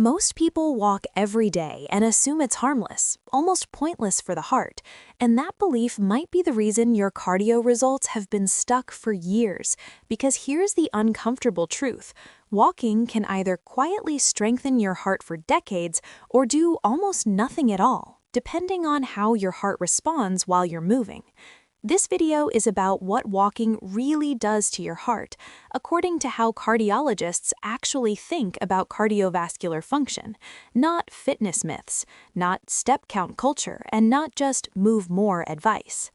Most people walk every day and assume it's harmless, almost pointless for the heart, and that belief might be the reason your cardio results have been stuck for years. Because here's the uncomfortable truth: walking can either quietly strengthen your heart for decades or do almost nothing at all, depending on how your heart responds while you're moving. This video is about what walking really does to your heart, according to how cardiologists actually think about cardiovascular function, not fitness myths, not step count culture, and not just move more advice.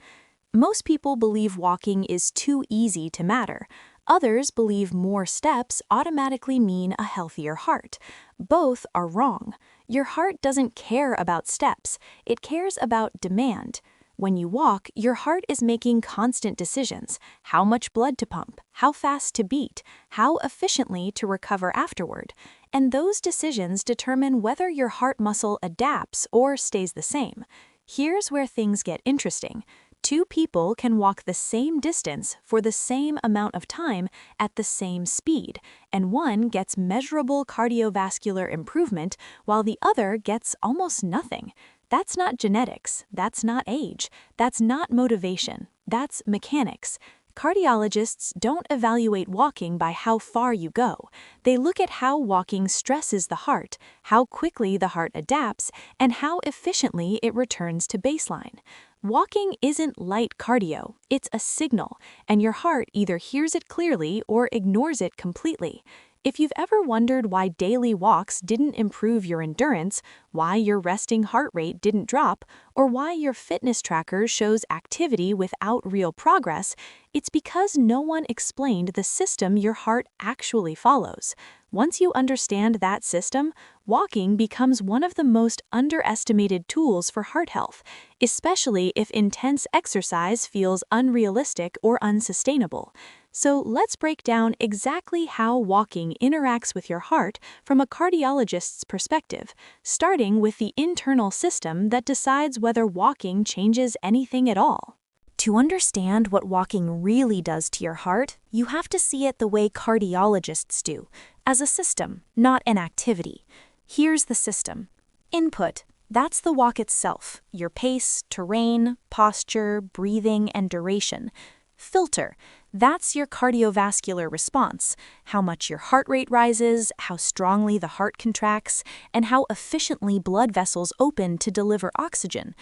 Most people believe walking is too easy to matter. Others believe more steps automatically mean a healthier heart. Both are wrong. Your heart doesn't care about steps, it cares about demand. When you walk, your heart is making constant decisions: how much blood to pump, how fast to beat, how efficiently to recover afterward. And those decisions determine whether your heart muscle adapts or stays the same. Here's where things get interesting. Two people can walk the same distance for the same amount of time at the same speed, and one gets measurable cardiovascular improvement while the other gets almost nothing. That's not genetics, that's not age, that's not motivation, that's mechanics. Cardiologists don't evaluate walking by how far you go. They look at how walking stresses the heart, how quickly the heart adapts, and how efficiently it returns to baseline. Walking isn't light cardio, it's a signal, and your heart either hears it clearly or ignores it completely. If you've ever wondered why daily walks didn't improve your endurance, why your resting heart rate didn't drop, or why your fitness tracker shows activity without real progress, it's because no one explained the system your heart actually follows. Once you understand that system, walking becomes one of the most underestimated tools for heart health, especially if intense exercise feels unrealistic or unsustainable. So let's break down exactly how walking interacts with your heart from a cardiologist's perspective, starting with the internal system that decides whether walking changes anything at all. To understand what walking really does to your heart, you have to see it the way cardiologists do, as a system, not an activity. Here's the system. Input. That's the walk itself: your pace, terrain, posture, breathing, and duration. Filter. That's your cardiovascular response: how much your heart rate rises, how strongly the heart contracts, and how efficiently blood vessels open to deliver oxygen.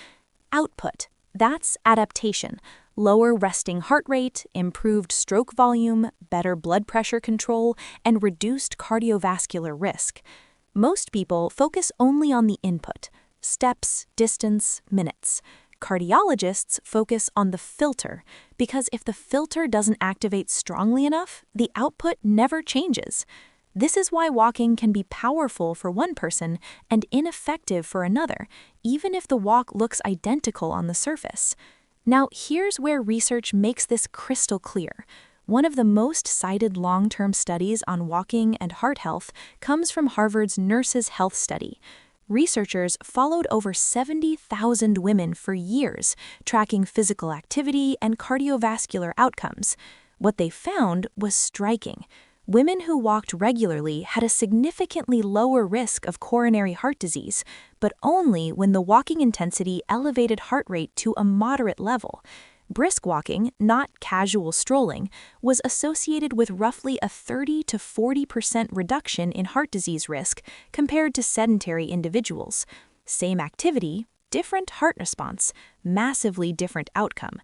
Output. That's adaptation: lower resting heart rate, improved stroke volume, better blood pressure control, and reduced cardiovascular risk. Most people focus only on the input: steps, distance, minutes. Cardiologists focus on the filter, because if the filter doesn't activate strongly enough, the output never changes. This is why walking can be powerful for one person and ineffective for another, even if the walk looks identical on the surface. Now, here's where research makes this crystal clear. One of the most cited long-term studies on walking and heart health comes from Harvard's Nurses' Health Study. Researchers followed over 70,000 women for years, tracking physical activity and cardiovascular outcomes. What they found was striking. Women who walked regularly had a significantly lower risk of coronary heart disease, but only when the walking intensity elevated heart rate to a moderate level. Brisk walking, not casual strolling, was associated with roughly a 30 to 40% reduction in heart disease risk compared to sedentary individuals. Same activity, different heart response, massively different outcome.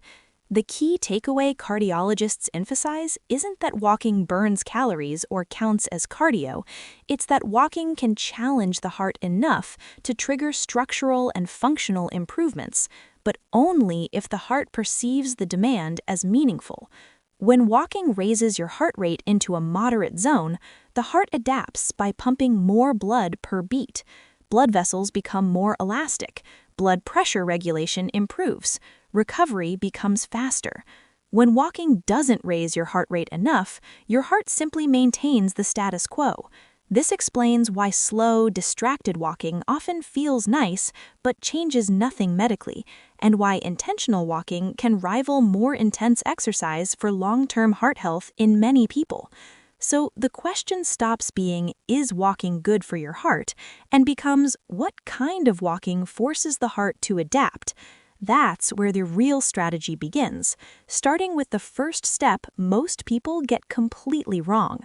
The key takeaway cardiologists emphasize isn't that walking burns calories or counts as cardio, it's that walking can challenge the heart enough to trigger structural and functional improvements, but only if the heart perceives the demand as meaningful. When walking raises your heart rate into a moderate zone, the heart adapts by pumping more blood per beat. Blood vessels become more elastic, blood pressure regulation improves, recovery becomes faster. When walking doesn't raise your heart rate enough, your heart simply maintains the status quo. This explains why slow, distracted walking often feels nice but changes nothing medically, and why intentional walking can rival more intense exercise for long-term heart health in many people. So the question stops being, is walking good for your heart, and becomes, what kind of walking forces the heart to adapt? That's where the real strategy begins, starting with the first step most people get completely wrong.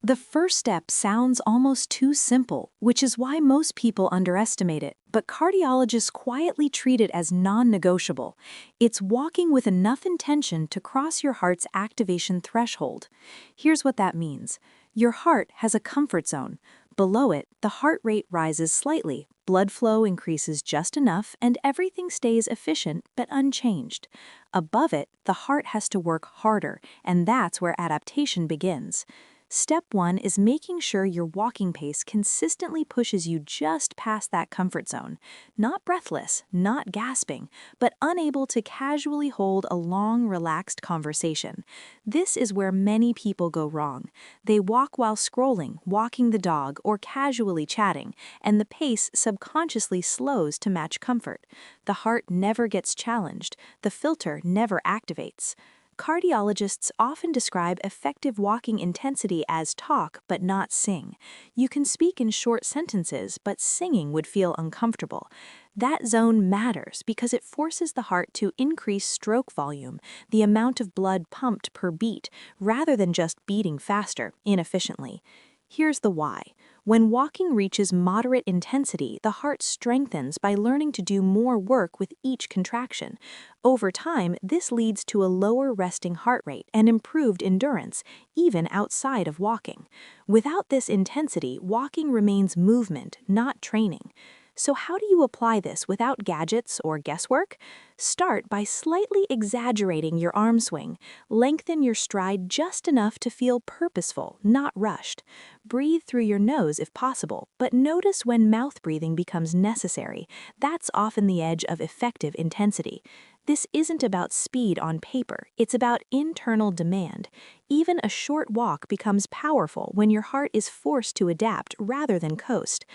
The first step sounds almost too simple, which is why most people underestimate it, but cardiologists quietly treat it as non-negotiable. It's walking with enough intention to cross your heart's activation threshold. Here's what that means. Your heart has a comfort zone. Below it, the heart rate rises slightly, blood flow increases just enough, and everything stays efficient but unchanged. Above it, the heart has to work harder, and that's where adaptation begins. Step 1 is making sure your walking pace consistently pushes you just past that comfort zone. Not breathless, not gasping, but unable to casually hold a long, relaxed conversation. This is where many people go wrong. They walk while scrolling, walking the dog, or casually chatting, and the pace subconsciously slows to match comfort. The heart never gets challenged. The filter never activates. Cardiologists often describe effective walking intensity as talk but not sing. You can speak in short sentences, but singing would feel uncomfortable. That zone matters because it forces the heart to increase stroke volume, the amount of blood pumped per beat, rather than just beating faster, inefficiently. Here's the why. When walking reaches moderate intensity, the heart strengthens by learning to do more work with each contraction. Over time, this leads to a lower resting heart rate and improved endurance, even outside of walking. Without this intensity, walking remains movement, not training. So how do you apply this without gadgets or guesswork? Start by slightly exaggerating your arm swing. Lengthen your stride just enough to feel purposeful, not rushed. Breathe through your nose if possible, but notice when mouth breathing becomes necessary. That's often the edge of effective intensity. This isn't about speed on paper, it's about internal demand. Even a short walk becomes powerful when your heart is forced to adapt rather than coast.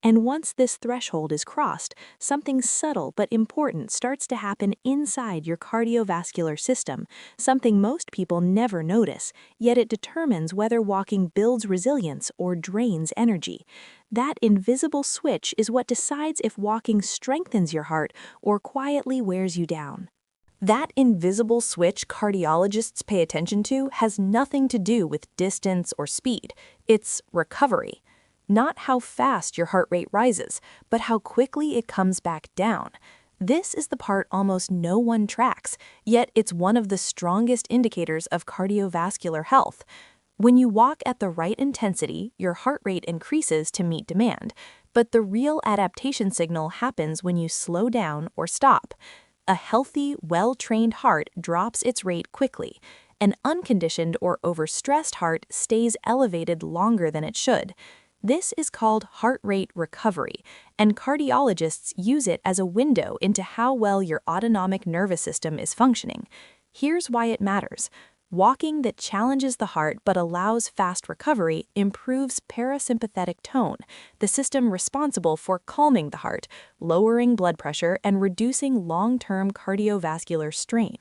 And once this threshold is crossed, something subtle but important starts to happen inside your cardiovascular system, something most people never notice, yet it determines whether walking builds resilience or drains energy. That invisible switch is what decides if walking strengthens your heart or quietly wears you down. That invisible switch cardiologists pay attention to has nothing to do with distance or speed. It's recovery. Not how fast your heart rate rises, but how quickly it comes back down. This is the part almost no one tracks, yet it's one of the strongest indicators of cardiovascular health. When you walk at the right intensity, your heart rate increases to meet demand, but the real adaptation signal happens when you slow down or stop. A healthy, well-trained heart drops its rate quickly. An unconditioned or overstressed heart stays elevated longer than it should. This is called heart rate recovery, and cardiologists use it as a window into how well your autonomic nervous system is functioning. Here's why it matters. Walking that challenges the heart but allows fast recovery improves parasympathetic tone, the system responsible for calming the heart, lowering blood pressure, and reducing long-term cardiovascular strain.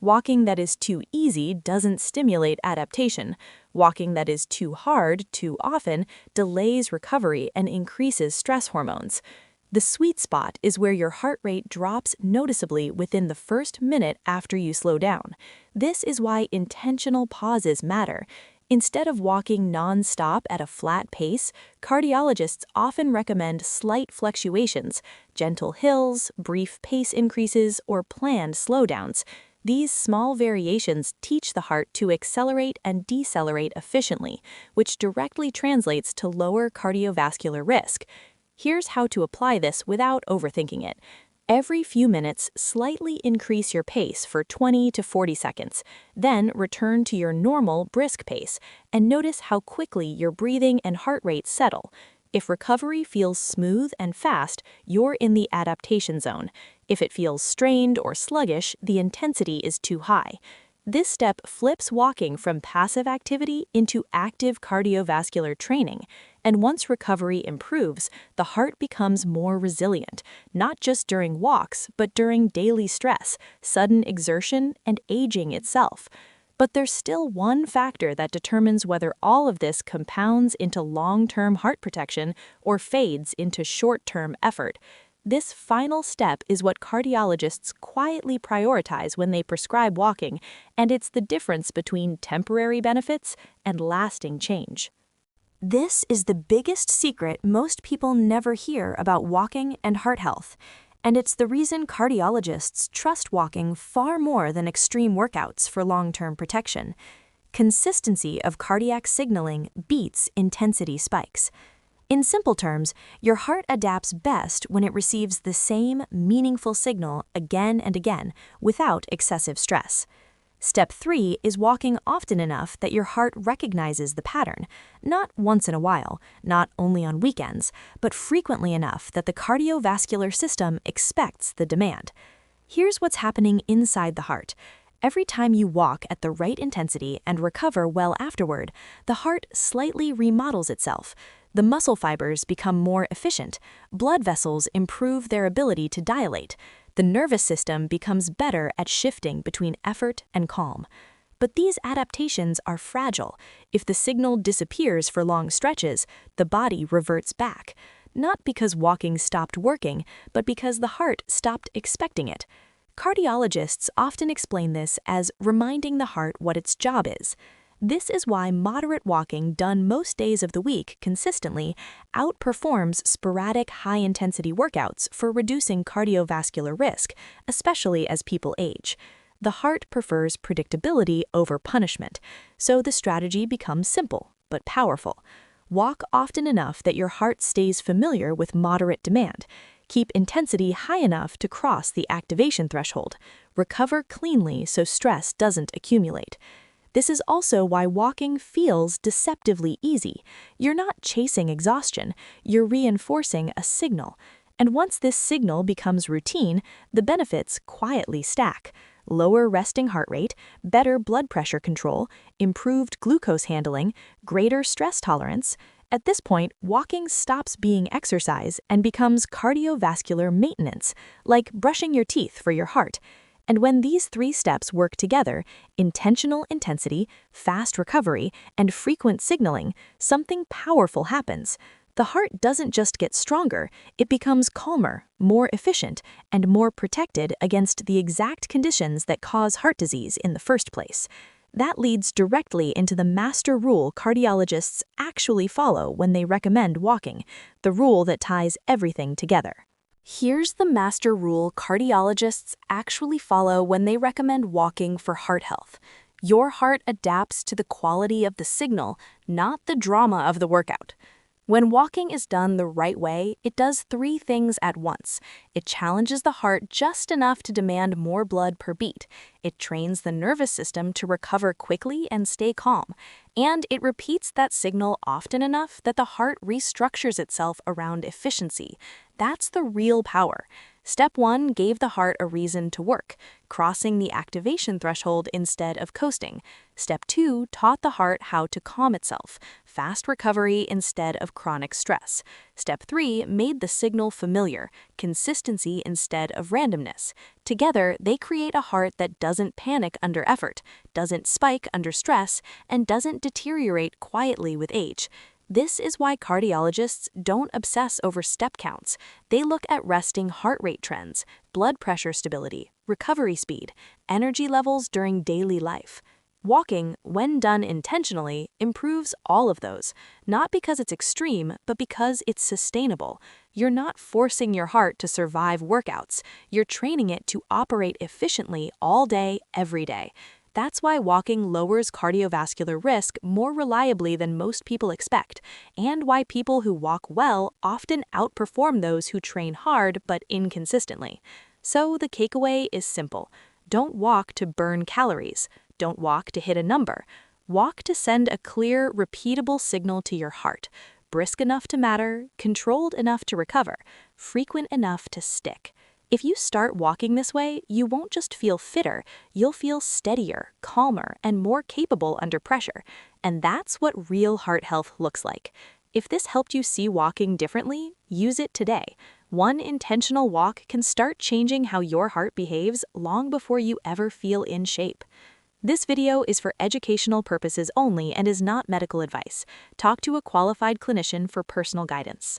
Walking that is too easy doesn't stimulate adaptation. Walking that is too hard, too often, delays recovery and increases stress hormones. The sweet spot is where your heart rate drops noticeably within the first minute after you slow down. This is why intentional pauses matter. Instead of walking non-stop at a flat pace, cardiologists often recommend slight fluctuations, gentle hills, brief pace increases, or planned slowdowns. These small variations teach the heart to accelerate and decelerate efficiently, which directly translates to lower cardiovascular risk. Here's how to apply this without overthinking it. Every few minutes, slightly increase your pace for 20 to 40 seconds, then return to your normal brisk pace, and notice how quickly your breathing and heart rate settle. If recovery feels smooth and fast, you're in the adaptation zone. If it feels strained or sluggish, the intensity is too high. This step flips walking from passive activity into active cardiovascular training, and once recovery improves, the heart becomes more resilient, not just during walks, but during daily stress, sudden exertion, and aging itself. But there's still one factor that determines whether all of this compounds into long-term heart protection or fades into short-term effort. This final step is what cardiologists quietly prioritize when they prescribe walking, and it's the difference between temporary benefits and lasting change. This is the biggest secret most people never hear about walking and heart health. And it's the reason cardiologists trust walking far more than extreme workouts for long-term protection. Consistency of cardiac signaling beats intensity spikes. In simple terms, your heart adapts best when it receives the same meaningful signal again and again without excessive stress. Step 3 is walking often enough that your heart recognizes the pattern, not once in a while, not only on weekends, but frequently enough that the cardiovascular system expects the demand. Here's what's happening inside the heart. Every time you walk at the right intensity and recover well afterward, the heart slightly remodels itself. The muscle fibers become more efficient, blood vessels improve their ability to dilate, the nervous system becomes better at shifting between effort and calm. But these adaptations are fragile. If the signal disappears for long stretches, the body reverts back, not because walking stopped working, but because the heart stopped expecting it. Cardiologists often explain this as reminding the heart what its job is. This is why moderate walking done most days of the week consistently outperforms sporadic high-intensity workouts for reducing cardiovascular risk, especially as people age. The heart prefers predictability over punishment, so the strategy becomes simple but powerful. Walk often enough that your heart stays familiar with moderate demand. Keep intensity high enough to cross the activation threshold. Recover cleanly so stress doesn't accumulate. This is also why walking feels deceptively easy. You're not chasing exhaustion, you're reinforcing a signal. And once this signal becomes routine, the benefits quietly stack. Lower resting heart rate, better blood pressure control, improved glucose handling, greater stress tolerance. At this point, walking stops being exercise and becomes cardiovascular maintenance, like brushing your teeth for your heart. And when these 3 steps work together, intentional intensity, fast recovery, and frequent signaling, something powerful happens. The heart doesn't just get stronger, it becomes calmer, more efficient, and more protected against the exact conditions that cause heart disease in the first place. That leads directly into the master rule cardiologists actually follow when they recommend walking, the rule that ties everything together. Here's the master rule cardiologists actually follow when they recommend walking for heart health. Your heart adapts to the quality of the signal, not the drama of the workout. When walking is done the right way, it does 3 things at once. It challenges the heart just enough to demand more blood per beat. It trains the nervous system to recover quickly and stay calm. And it repeats that signal often enough that the heart restructures itself around efficiency. That's the real power. Step 1 gave the heart a reason to work, crossing the activation threshold instead of coasting. Step 2 taught the heart how to calm itself, fast recovery instead of chronic stress. Step 3 made the signal familiar, consistency instead of randomness. Together, they create a heart that doesn't panic under effort, doesn't spike under stress, and doesn't deteriorate quietly with age. This is why cardiologists don't obsess over step counts. They look at resting heart rate trends, blood pressure stability, recovery speed, energy levels during daily life. Walking, when done intentionally, improves all of those, not because it's extreme, but because it's sustainable. You're not forcing your heart to survive workouts. You're training it to operate efficiently all day, every day. That's why walking lowers cardiovascular risk more reliably than most people expect, and why people who walk well often outperform those who train hard but inconsistently. So the takeaway is simple. Don't walk to burn calories. Don't walk to hit a number. Walk to send a clear, repeatable signal to your heart. Brisk enough to matter, controlled enough to recover, frequent enough to stick. If you start walking this way, you won't just feel fitter, you'll feel steadier, calmer, and more capable under pressure. And that's what real heart health looks like. If this helped you see walking differently, use it today. One intentional walk can start changing how your heart behaves long before you ever feel in shape. This video is for educational purposes only and is not medical advice. Talk to a qualified clinician for personal guidance.